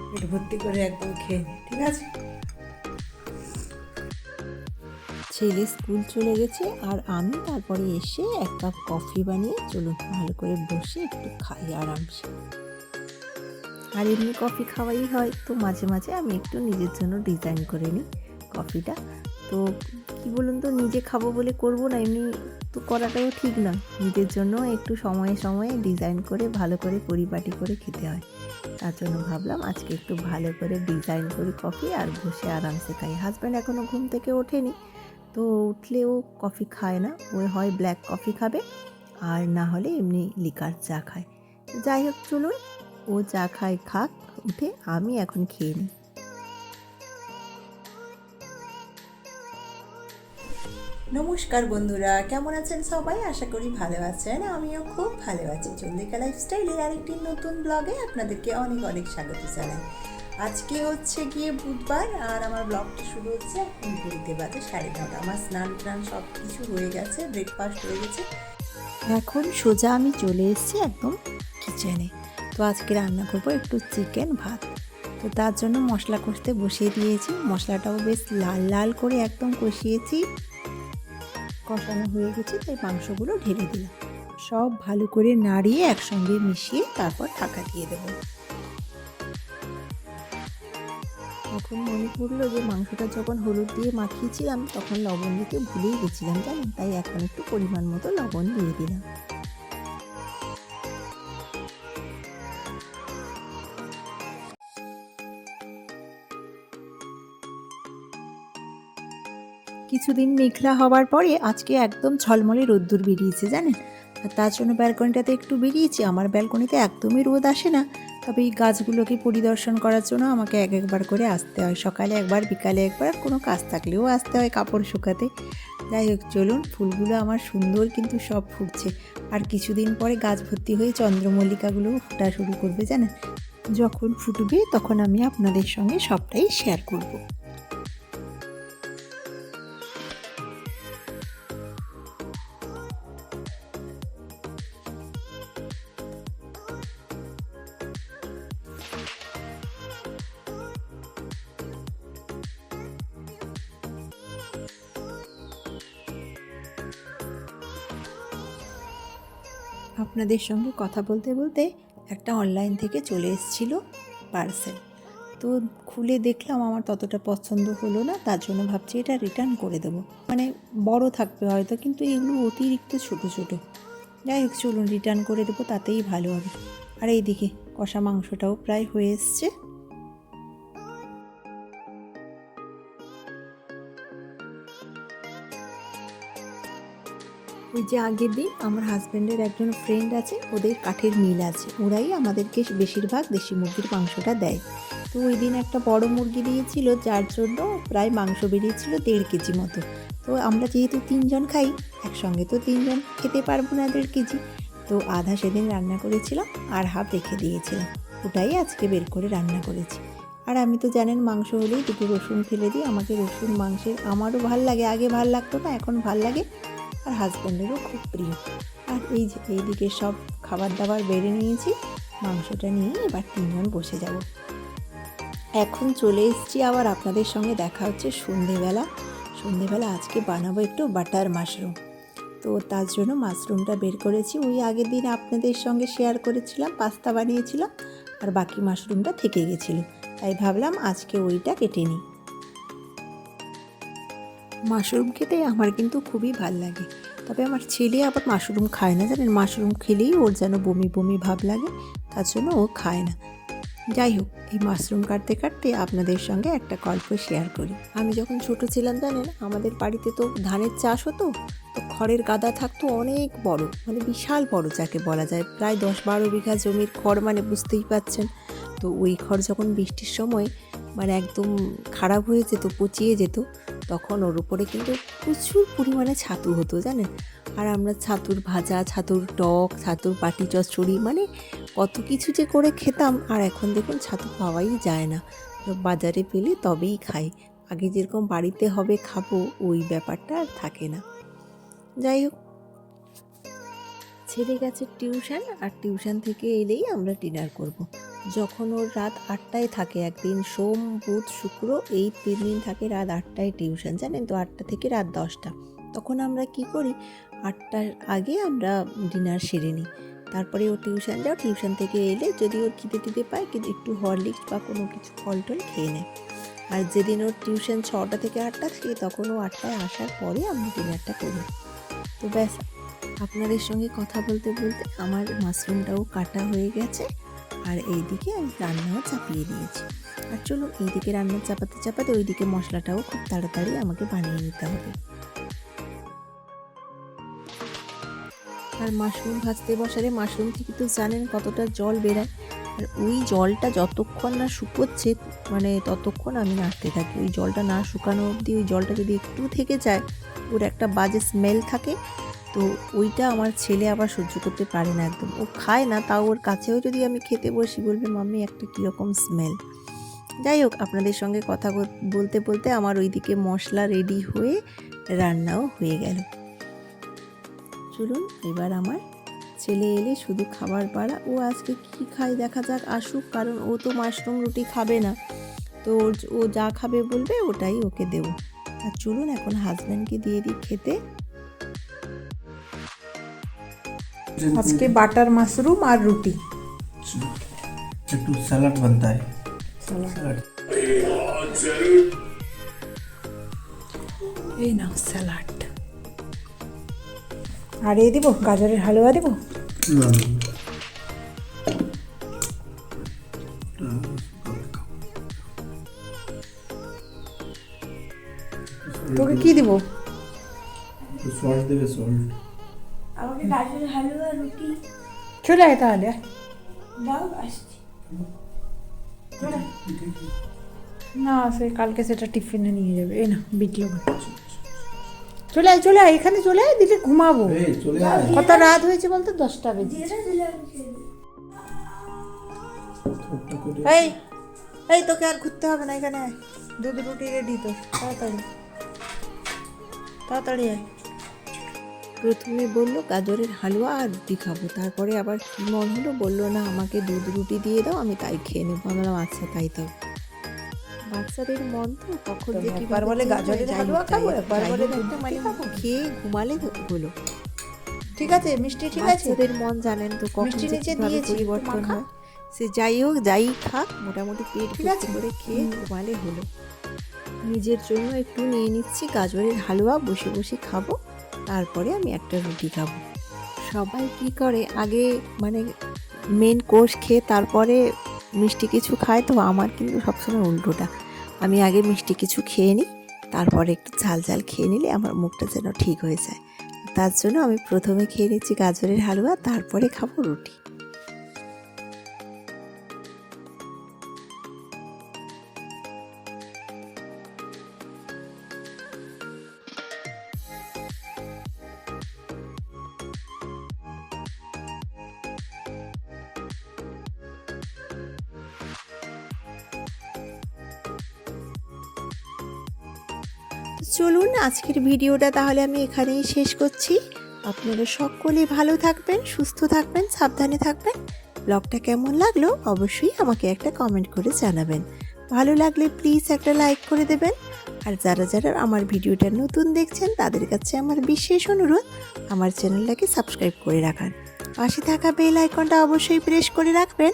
পেট ভর্তি করে একদম খেয়ে নিই, ঠিক আছে? ছেলে স্কুল চলে গেছে আর আমি তারপরে এসে এক কাপ কফি বানিয়ে চলুন ভালো করে বসে একটু খাই আরামসে। আর এমনি কফি খাওয়াই হয়, তো মাঝে মাঝে আমি একটু নিজের জন্য ডিজাইন করে নিই কফিটা। তো কি বলুন তো, নিজে খাবো বলে করব না, এমনি তো করাটাও ঠিক না। নিজের জন্য একটু সময়ে সময়ে ডিজাইন করে ভালো করে পরিপাটি করে খেতে হয়। তার জন্য ভাবলাম আজকে একটু ভালো করে ডিজাইন করি কফি আর বসে আরামসে খাই। হাজব্যান্ড এখনও ঘুম থেকে ওঠেনি, তো উঠলেও কফি খায় না, ও হয় ব্ল্যাক কফি খাবে আর না হলে এমনি লিকার চা খায়। যাই হোক চলুন, ও চা খায় খাক, উঠে আমি এখন খেয়ে নিই। নমস্কার বন্ধুরা, কেমন আছেন সবাই? আশা করি ভালো আছেন, আমিও খুব ভালো আছি। চন্দ্রিকা লাইফস্টাইলের আরেকটি নতুন ব্লগে আপনাদেরকে অনেক অনেক স্বাগত জানাই। আজকে হচ্ছে গিয়ে বুধবার আর আমার ব্লগটা শুরু হচ্ছে এখন ঘড়িতে বাজে 9:30। আমার স্নান টান সব কিছু হয়ে গেছে, ব্রেকফাস্ট হয়ে গেছে। এখন সোজা আমি চলে এসেছি একদম কিচেনে। তো আজকে রান্না করবো একটু চিকেন ভাত। তো তার জন্য মশলা কষতে বসিয়ে দিয়েছি, মশলাটাও বেশ লাল লাল করে একদম কষিয়েছি। কষানো হয়ে গেছে, তাই মাংসগুলো ঢেলে দিলাম। সব ভালো করে নাড়িয়ে একসঙ্গে মিশিয়ে তারপর ঢাকা দিয়ে দেব। এখন মনে পড়লো যে মাংসটা যখন হলুদ দিয়ে মাখিয়েছিলাম তখন লবণ দিতে ভুলেই গেছিলাম জানেন, তাই এখন একটু পরিমাণ মতো লবণ দিয়ে দিলাম। কিছুদিন মেঘলা হওয়ার পরে আজকে একদম ঝলমলে রোদ্দুর বেরিয়েছে জানেন। আর তার জন্য ব্যালকনিটাতে একটু বেরিয়েছি। আমার ব্যালকনিতে একদমই রোদ আসে না, তবে এই গাছগুলোকে পরিদর্শন করার জন্য আমাকে এক একবার করে আসতে হয়। সকালে একবার, বিকালে একবার, কোনো কাজ থাকলেও আসতে হয় কাপড় শুকাতে। যাই হোক চলুন, ফুলগুলো আমার সুন্দর কিন্তু সব ফুটছে। আর কিছুদিন পরে গাছ ভর্তি হয়ে চন্দ্রমল্লিকাগুলোও ফোটা শুরু করবে জানেন। যখন ফুটবে তখন আমি আপনাদের সঙ্গে সবটাই শেয়ার করব। আপনাদের সঙ্গে কথা বলতে বলতে একটা অনলাইন থেকে চলে এসেছিলো পার্সেল। তো খুলে দেখলাম আমার ততটা পছন্দ হলো না, তার জন্য ভাবছি এটা রিটার্ন করে দেবো। মানে বড় থাকবে হয়তো, কিন্তু এগুলো অতিরিক্ত ছোট ছোট। যাই হোক চলুন রিটার্ন করে দেবো, তাতেই ভালো হবে। আর এইদিকে কষা মাংসটাও প্রায় হয়ে এসছে। ওই যে আগের দিন আমার হাজব্যান্ডের একজন ফ্রেন্ড আছে, ওদের কাঠের মিল আছে, ওরাই আমাদেরকে বেশিরভাগ দেশি মুরগির মাংসটা দেয়। তো ওই দিন একটা বড় মুরগি দিয়েছিল, যার জন্য প্রায় মাংস বেরিয়েছিল 1.5 কেজি মতো। তো আমরা যেহেতু 3জন খাই, একসঙ্গে তো 3জন খেতে পারবো না 1.5 কেজি। তো আধা সেদিন রান্না করেছিলাম আর হাফ রেখে দিয়েছিলাম, ওটাই আজকে বের করে রান্না করেছি। আর আমি তো জানেন মাংস হলেই দুটো রসুন ফেলে দিই, আমাকে রসুন মাংসের আমারও ভাল লাগে, আগে ভাল লাগতো না, এখন ভাল লাগে। আর হাজব্যান্ডেরও খুব প্রিয়। আর এই যে এইদিকে সব খাবার দাবার বেড়ে নিয়েছি, মাংসটা নিয়ে এবার 3জন বসে যাব। এখন চলে এসেছি আবার আপনাদের সঙ্গে দেখা হচ্ছে সন্ধেবেলা। সন্ধেবেলা আজকে বানাবো একটু বাটার মাশরুম। তো তার জন্য মাশরুমটা বের করেছি, ওই আগের দিন আপনাদের সঙ্গে শেয়ার করেছিলাম পাস্তা বানিয়েছিলাম, আর বাকি মাশরুমটা থেকে গেছিলো, তাই ভাবলাম আজকে ওইটা কেটে নিই। মাশরুম খেতে আমার কিন্তু খুবই ভাল লাগে, তবে আমার ছেলে আবার মাশরুম খায় না জানেন, মাশরুম খেলেই ওর যেন বমি বমি ভাব লাগে, তার জন্য ও খায় না। যাই হোক, এই মাশরুম কাটতে কাটতে আপনাদের সঙ্গে একটা গল্প শেয়ার করি। আমি যখন ছোট ছিলাম জানেন, আমাদের বাড়িতে তো ধানের চাষ হতো। তো খড়ের গাদা থাকতো অনেক বড়, মানে বিশাল বড় যাকে বলা যায়, প্রায় 10-12 বিঘা জমির খড়, মানে বুঝতেই পাচ্ছেন। তো ওই খড় যখন বৃষ্টির সময় মানে একদম খারাপ হয়ে যেত, পচিয়ে যেত, তখন ওর উপরে কিন্তু প্রচুর পরিমাণে ছাতু হতো জানেন। আর আমরা ছাতুর ভাজা, ছাতুর টক, ছাতুর পাটি চচ্চড়ি, মানে কত কিছু যে করে খেতাম। আর এখন দেখুন ছাতু পাওয়াই যায় না, বাজারে পেলে তবেই খাই। আগে যেরকম বাড়িতে হবে খাবো, ওই ব্যাপারটা আর থাকে না। যাই হোক, ছেলে গেছে টিউশন, আর টিউশন থেকে এলেই আমরা ডিনার করব। যখন ওর রাত 8টায় থাকে, একদিন সোম বুধ শুক্র এই 3 দিন থাকে রাত 8টায় টিউশন, জানেন তো, 8টা থেকে রাত 10টা। তখন আমরা কি করি, 8টার আগে আমরা ডিনার সেরে নিই। তারপরে ও টিউশন যাও, টিউশন থেকে এলে যদি ওর খিদে পায় কিন্তু একটু হরলিক্স বা কোনো কিছু ফল টল খেয়ে নেয়। আর যেদিন ওর টিউশন 6টা থেকে 8টা থাকে তখন ও 8টায় আসার পরে আমরা ডিনারটা করি। তো ব্যাস, আপনাদের সঙ্গে কথা বলতে বলতে আমার মাশরুমটাও কাটা হয়ে গেছে, আর এইদিকে আমি রান্নাও চাপিয়ে দিয়েছি। আর চলুন এইদিকে রান্না চাপাতে ওইদিকে মশলাটাও খুব তাড়াতাড়ি আমাকে বানিয়ে নিতে হবে। আর মাশরুম ভাজতে বসালে মাশরুম থেকে তো জানেন কতটা জল বেরায়, আর ওই জলটা যতক্ষণ না শুকোচ্ছে মানে ততক্ষণ আমি নাড়তে থাকি। ওই জলটা না শুকানো অবধি ওই জলটা যদি একটু থেকে যায় ওর একটা বাজে স্মেল থাকে, তো ওইটা আমার ছেলে আবার সহ্য করতে পারে না একদম। ও খায় না, তাও ওর কাছেও যদি আমি খেতে বসি বলবে মাম্মি একটা কীরকম স্মেল। যাই হোক, আপনাদের সঙ্গে কথা বলতে বলতে আমার ওইদিকে মশলা রেডি হয়ে রান্নাও হয়ে গেল। চলুন এবার আমার ছেলে এলে শুধু খাবার পাড়া। ও আজকে কি খায় দেখা যাক, আসুক, কারণ ও তো মাশরুম রুটি খাবে না, তো ও যা খাবে বলবে ওটাই ওকে দেব। আর চলুন এখন হাজব্যান্ডকে দিয়ে দিই খেতে। আজকে বাটার মাশরুম আর রুটি। একটু স্যালাড बनता है স্যালাড। এই নাও স্যালাড। আর এই দিব গাজরের হালুয়া দিব। তোকে কি দিব? সল্ট দেবে, সল্ট। আমাকে গাজরের হালুয়া রুটি চলে আয় তাহলে। দাও, আসছি। না সে কালকে সেটা টিফিনে নিয়ে যাবে। এই না বিট লবণ। চলে আয় এখানে, চলে আয়, দিলে ঘুমাবো। এই চলে আয়। কত রাত হয়েছে বলতে? 10টা বেজে। এই এই তোকে আর ঘুরতে হবে না, এখানে আয়। দুধ রুটি রেডি তো, তাড়াতাড়ি আয়। প্রথমে বললো গাজরের হালুয়া আর রুটি খাবো, তারপরে আবার কি মন হলো বললো না আমাকে দুধ রুটি দিয়ে দাও, আমি তাই খেয়ে নেবো। বললাম আচ্ছা তাই দাও। বাচ্চাদের মন তো কখন যে কি একবার বলে গাজরের হালুয়া খাবো, একবার বলে দুধ মানে রুটি খাবো। খেয়ে ঘুমালে হলো। ঠিক আছে, মিষ্টি ঠিক আছে। বাচ্চাদের মন জানেন তো কখন মিষ্টি যে নিচে কিভাবে দিয়েছি, একটু পরিবর্তন মাখা। হয়। সে যাই হোক, যাই খাক, মোটামুটি পেট ঠিক ভর্তি আছে। করে খেয়ে ঘুমালে হলো। নিজের জন্য একটু নিয়ে নিচ্ছি গাজরের হালুয়া, বসে বসে খাবো, তারপরে আমি একটা রুটি খাবো। সবাই কি করে আগে মানে মেন কোর্স খেয়ে তারপরে মিষ্টি কিছু খায়, তো আমার কিন্তু সবসময় উল্টোটা। আমি আগে মিষ্টি কিছু খেয়ে নিই, তারপরে একটু ঝাল ঝাল খেয়ে নিলে আমার মুখটা যেন ঠিক হয়ে যায়। তার জন্য আমি প্রথমে খেয়ে নিচ্ছি গাজরের হালুয়া, তারপরে খাবো রুটি। চলুন আজকের ভিডিওটা তাহলে আমি এখানেই শেষ করছি। আপনারা সকলে ভালো থাকবেন, সুস্থ থাকবেন, সাবধানে থাকবেন। ব্লগটা কেমন লাগলো অবশ্যই আমাকে একটা কমেন্ট করে জানাবেন। ভালো লাগলে প্লিজ একটা লাইক করে দেবেন। আর যারা আমার ভিডিওটা নতুন দেখছেন তাদের কাছে আমার বিশেষ অনুরোধ, আমার চ্যানেলটাকে সাবস্ক্রাইব করে রাখার, পাশে থাকা বেল আইকনটা অবশ্যই প্রেস করে রাখবেন,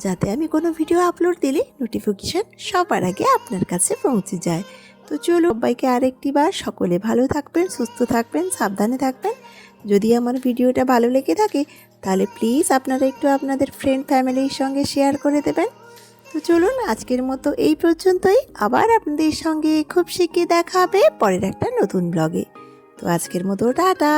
যাতে আমি কোনো ভিডিও আপলোড দিলে নোটিফিকেশান সবার আগে আপনার কাছে পৌঁছে যায়। তো চলো সবাইকে আরেকটি বার সকলে ভালো থাকবেন, সুস্থ থাকবেন, সাবধানে থাকবেন। যদি আমার ভিডিওটা ভালো লেগে থাকে তাহলে প্লিজ আপনারা একটু আপনাদের ফ্রেন্ড ফ্যামিলির সঙ্গে শেয়ার করে দেবেন। তো চলুন আজকের মতো এই পর্যন্তই, আবার আপনাদের সঙ্গে খুব শিগগির দেখা হবে পরের একটা নতুন ব্লগে। তো আজকের মতো টাটা।